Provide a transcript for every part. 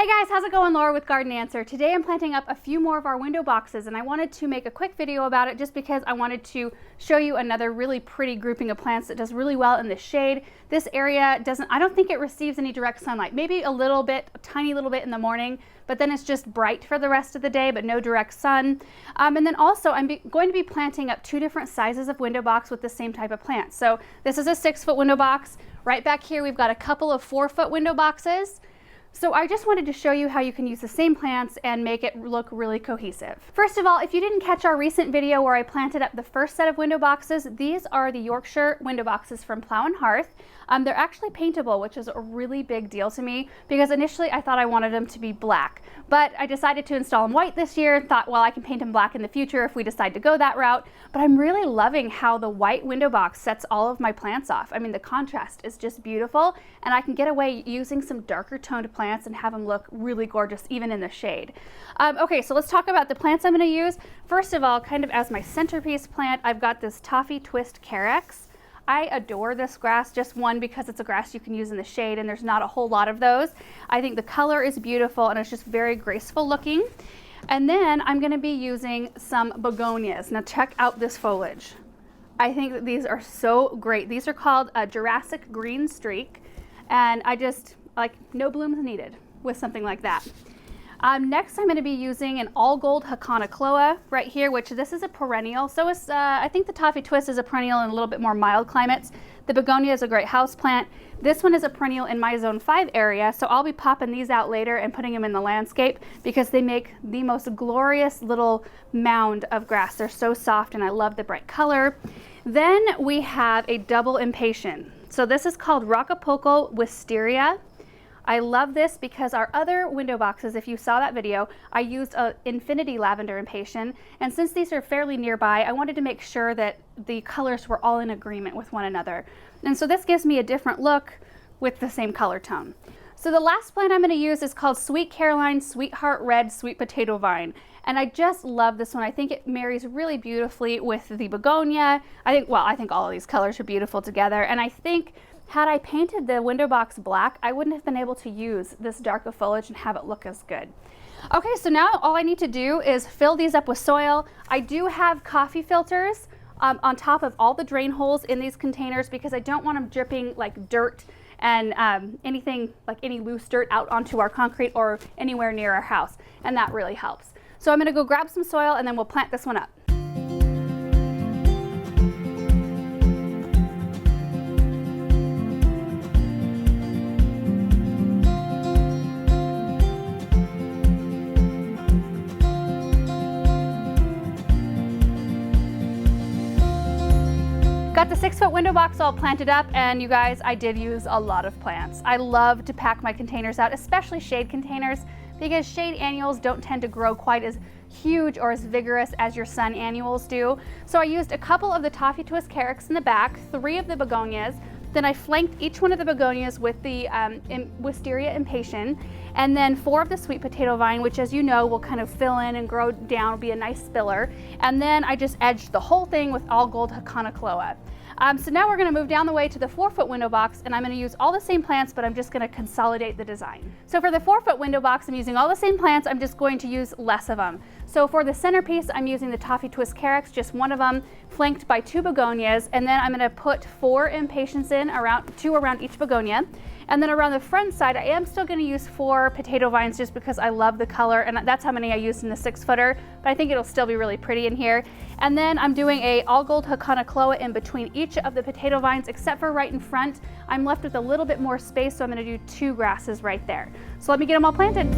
Hey guys, how's it going? Laura with Garden Answer. Today I'm planting up a few more of our window boxes and I wanted to make a quick video about it just because I wanted to show you another really pretty grouping of plants that does really well in the shade. This area I don't think it receives any direct sunlight, maybe a little bit, a tiny little bit in the morning, but then it's just bright for the rest of the day, but no direct sun. And then also I'm going to be planting up two different sizes of window box with the same type of plant. So this is a 6-foot window box. Right back here we've got a couple of 4-foot window boxes. So I just wanted to show you how you can use the same plants and make it look really cohesive. First of all, if you didn't catch our recent video where I planted up the first set of window boxes, these are the Yorkshire window boxes from Plow and Hearth. They're actually paintable, which is a really big deal to me because initially I thought I wanted them to be black, but I decided to install them white this year and thought, well, I can paint them black in the future if we decide to go that route. But I'm really loving how the white window box sets all of my plants off. I mean, the contrast is just beautiful and I can get away using some darker toned plants and have them look really gorgeous even in the shade. Okay, so let's talk about the plants I'm going to use. First of all, kind of as my centerpiece plant, I've got this Toffee Twist Carex. I adore this grass, just one, because it's a grass you can use in the shade and there's not a whole lot of those. I think the color is beautiful and it's just very graceful looking. And then I'm going to be using some begonias. Now check out this foliage. I think that these are so great. These are called a Jurassic Green Streak, and I just like no blooms needed with something like that. Next, I'm going to be using an all gold Haconocloa right here, which this is a perennial. So is, I think the Toffee Twist is a perennial in a little bit more mild climates. The Begonia is a great house plant. This one is a perennial in my zone 5 area, so I'll be popping these out later and putting them in the landscape because they make the most glorious little mound of grass. They're so soft and I love the bright color. Then we have a double impatient. So this is called Rockapulco Wisteria. I love this because our other window boxes, if you saw that video, I used an Infinity Lavender Impatient, and since these are fairly nearby, I wanted to make sure that the colors were all in agreement with one another. And so this gives me a different look with the same color tone. So the last plant I'm going to use is called Sweet Caroline Sweetheart Red Sweet Potato Vine. And I just love this one. I think it marries really beautifully with the begonia. I think all of these colors are beautiful together. And I think had I painted the window box black, I wouldn't have been able to use this darker foliage and have it look as good. Okay, so now all I need to do is fill these up with soil. I do have coffee filters on top of all the drain holes in these containers because I don't want them dripping like dirt and anything like any loose dirt out onto our concrete or anywhere near our house, and that really helps. So I'm going to go grab some soil and then we'll plant this one up. Got the 6-foot window box all planted up, and you guys, I did use a lot of plants. I love to pack my containers out, especially shade containers, because shade annuals don't tend to grow quite as huge or as vigorous as your sun annuals do. So I used a couple of the Toffee Twist Carex in the back, 3 of the begonias, then I flanked each one of the begonias with the Wisteria Impatient, and then 4 of the sweet potato vine, which as you know will kind of fill in and grow down, be a nice spiller. And then I just edged the whole thing with all gold Haconocloa. So now we're going to move down the way to the 4-foot window box, and I'm going to use all the same plants, but I'm just going to consolidate the design. So for the 4-foot window box, I'm using all the same plants, I'm just going to use less of them. So for the centerpiece, I'm using the Toffee Twist Carex, just one of them, flanked by 2 begonias, and then I'm going to put 4 impatiens in, 2 around each begonia. And then around the front side, I am still going to use 4 potato vines just because I love the color, and that's how many I used in the 6-footer, but I think it'll still be really pretty in here. And then I'm doing a all gold Haconocloa in between each of the potato vines, except for right in front. I'm left with a little bit more space, so I'm going to do 2 grasses right there. So let me get them all planted.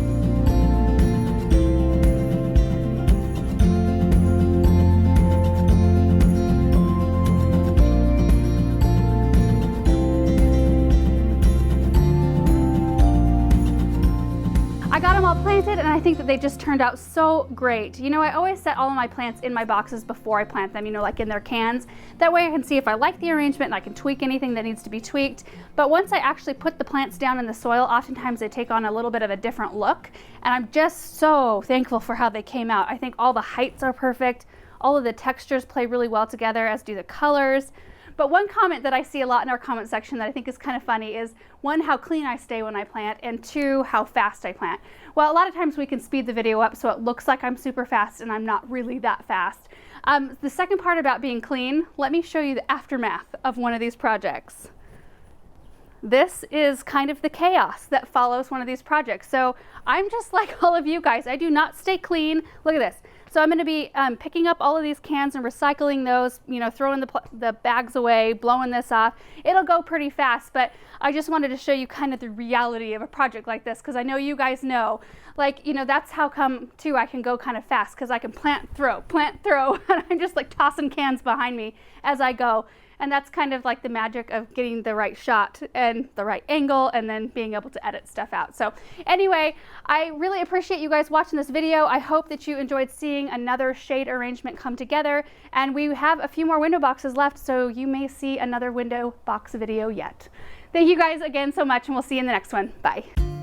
I got them all planted and I think that they just turned out so great. You know, I always set all of my plants in my boxes before I plant them, you know, like in their cans. That way I can see if I like the arrangement and I can tweak anything that needs to be tweaked. But once I actually put the plants down in the soil, oftentimes they take on a little bit of a different look. And I'm just so thankful for how they came out. I think all the heights are perfect. All of the textures play really well together, as do the colors. But one comment that I see a lot in our comment section that I think is kind of funny is, one, how clean I stay when I plant, and two, how fast I plant. Well, a lot of times we can speed the video up so it looks like I'm super fast and I'm not really that fast. The second part about being clean, let me show you the aftermath of one of these projects. This is kind of the chaos that follows one of these projects. So I'm just like all of you guys. I do not stay clean. Look at this. So I'm going to be picking up all of these cans and recycling those, you know, throwing the bags away, blowing this off. It'll go pretty fast, but I just wanted to show you kind of the reality of a project like this, because I know you guys know, like, you know, that's how come too I can go kind of fast, because I can plant, throw, and I'm just like tossing cans behind me as I go. And that's kind of like the magic of getting the right shot and the right angle and then being able to edit stuff out. So anyway, I really appreciate you guys watching this video. I hope that you enjoyed seeing another shade arrangement come together. And we have a few more window boxes left, so you may see another window box video yet. Thank you guys again so much, and we'll see you in the next one. Bye.